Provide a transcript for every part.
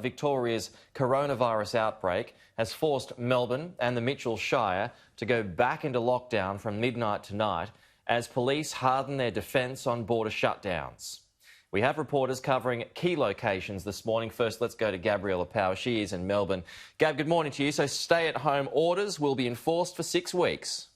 Victoria's coronavirus outbreak has forced Melbourne and the Mitchell Shire to go back into lockdown from midnight tonight as police harden their defence on border shutdowns. We have reporters covering key locations this morning. First, let's go to Gabriella Power. She is in Melbourne. Gab, good morning to you. So stay-at-home orders will be enforced for 6 weeks.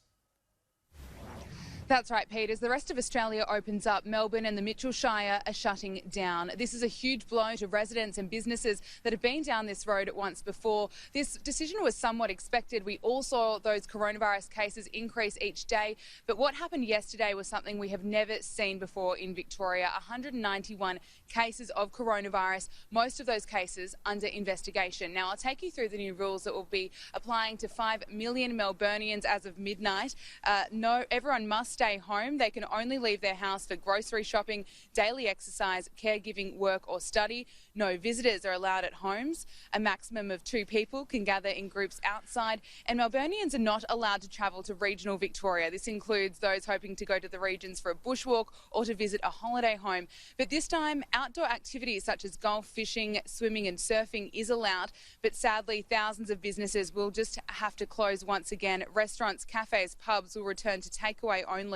That's right, Pete. As the rest of Australia opens up, Melbourne and the Mitchell Shire are shutting down. This is a huge blow to residents and businesses that have been down this road once before. This decision was somewhat expected. We all saw those coronavirus cases increase each day. But what happened yesterday was something we have never seen before in Victoria. 191 cases of coronavirus, most of those cases under investigation. Now, I'll take you through the new rules that will be applying to 5 million Melburnians as of midnight. Everyone must stay home. They can only leave their house for grocery shopping, daily exercise, caregiving, work or study. No visitors are allowed at homes. A maximum of 2 people can gather in groups outside, and Melburnians are not allowed to travel to regional Victoria. This includes those hoping to go to the regions for a bushwalk or to visit a holiday home. But this time, outdoor activities such as golf, fishing, swimming and surfing is allowed. But sadly, thousands of businesses will just have to close once again. Restaurants, cafes, pubs will return to takeaway only.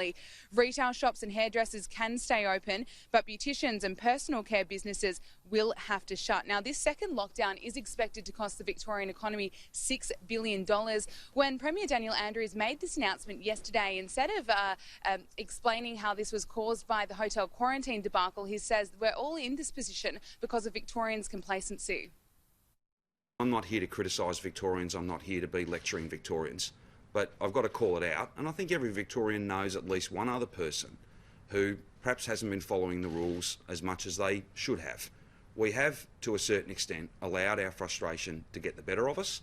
Retail shops and hairdressers can stay open, but beauticians and personal care businesses will have to shut. Now, this second lockdown is expected to cost the Victorian economy $6 billion. When Premier Daniel Andrews made this announcement yesterday, instead of explaining how this was caused by the hotel quarantine debacle, he says we're all in this position because of Victorians' complacency. I'm not here to criticise Victorians. I'm not here to be lecturing Victorians. But I've got to call it out, and I think every Victorian knows at least one other person who perhaps hasn't been following the rules as much as they should have. We have, to a certain extent, allowed our frustration to get the better of us.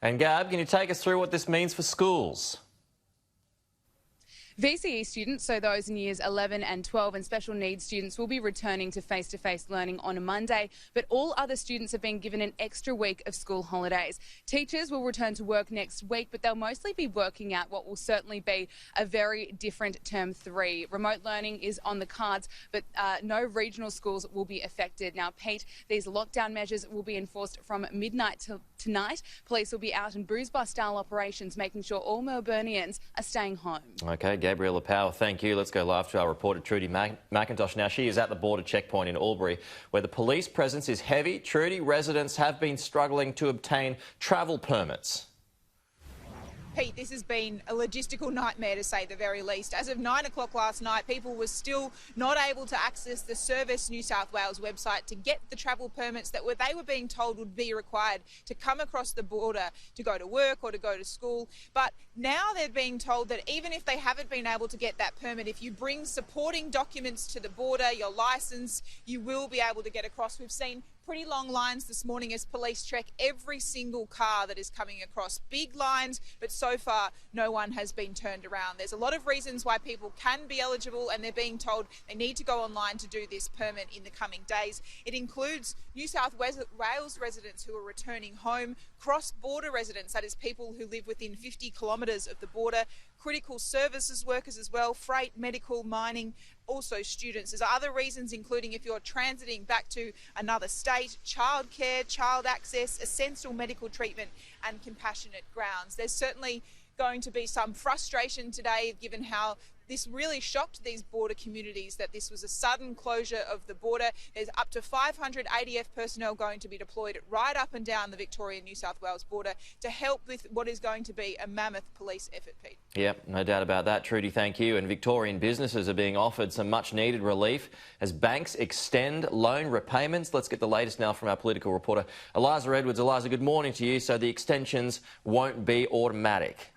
And Gab, can you take us through what this means for schools? VCE students, so those in years 11 and 12 and special needs students, will be returning to face-to-face learning on a Monday, but all other students have been given an extra week of school holidays. Teachers will return to work next week, but they'll mostly be working out what will certainly be a very different term 3. Remote learning is on the cards, but no regional schools will be affected. Now, Pete, these lockdown measures will be enforced from midnight till tonight. Police will be out in bruise bar style operations, making sure all Melburnians are staying home. Okay, Gabriella Power, thank you. Let's go live to our reporter Trudy McIntosh. Now, she is at the border checkpoint in Albury, where the police presence is heavy. Trudy, residents have been struggling to obtain travel permits. Pete, this has been a logistical nightmare to say the very least. As of 9 o'clock last night, people were still not able to access the Service New South Wales website to get the travel permits that they were being told would be required to come across the border to go to work or to go to school. But now they're being told that even if they haven't been able to get that permit, if you bring supporting documents to the border, your licence, you will be able to get across. We've seen pretty long lines this morning as police check every single car that is coming across. Big lines, but so far no one has been turned around. There's a lot of reasons why people can be eligible, and they're being told they need to go online to do this permit in the coming days. It includes New South Wales residents who are returning home, cross-border residents, that is people who live within 50 kilometres of the border, critical services workers as well, freight, medical, mining, also students. There's other reasons, including if you're transiting back to another state, childcare, child access, essential medical treatment and compassionate grounds. There's certainly going to be some frustration today, given how this really shocked these border communities, that this was a sudden closure of the border. There's up to 500 ADF personnel going to be deployed right up and down the Victorian-New South Wales border to help with what is going to be a mammoth police effort, Pete. Yep, no doubt about that, Trudy, thank you. And Victorian businesses are being offered some much-needed relief as banks extend loan repayments. Let's get the latest now from our political reporter, Eliza Edwards. Eliza, good morning to you. So the extensions won't be automatic.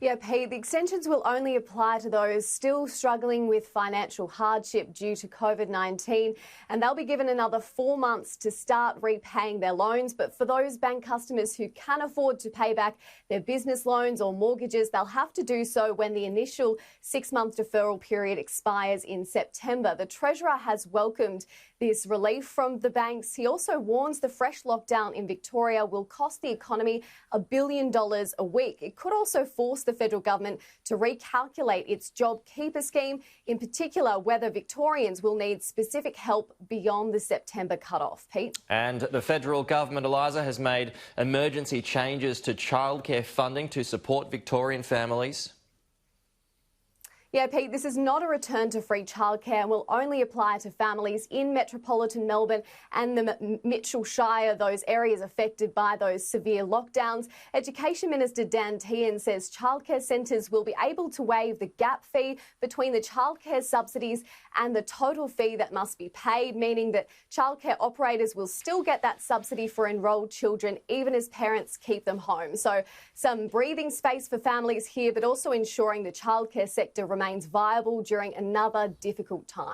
Yeah, Pete, the extensions will only apply to those still struggling with financial hardship due to COVID-19, and they'll be given another 4 months to start repaying their loans. But for those bank customers who can afford to pay back their business loans or mortgages, they'll have to do so when the initial 6-month deferral period expires in September. The Treasurer has welcomed this relief from the banks. He also warns the fresh lockdown in Victoria will cost the economy $1 billion a week. It could also force the the federal government to recalculate its JobKeeper scheme, in particular whether Victorians will need specific help beyond the September cut-off. Pete? And the federal government, Eliza, has made emergency changes to childcare funding to support Victorian families. Yeah, Pete, this is not a return to free childcare and will only apply to families in metropolitan Melbourne and the Mitchell Shire, those areas affected by those severe lockdowns. Education Minister Dan Tehan says childcare centres will be able to waive the gap fee between the childcare subsidies and the total fee that must be paid, meaning that childcare operators will still get that subsidy for enrolled children even as parents keep them home. So some breathing space for families here, but also ensuring the childcare sector remains viable during another difficult time.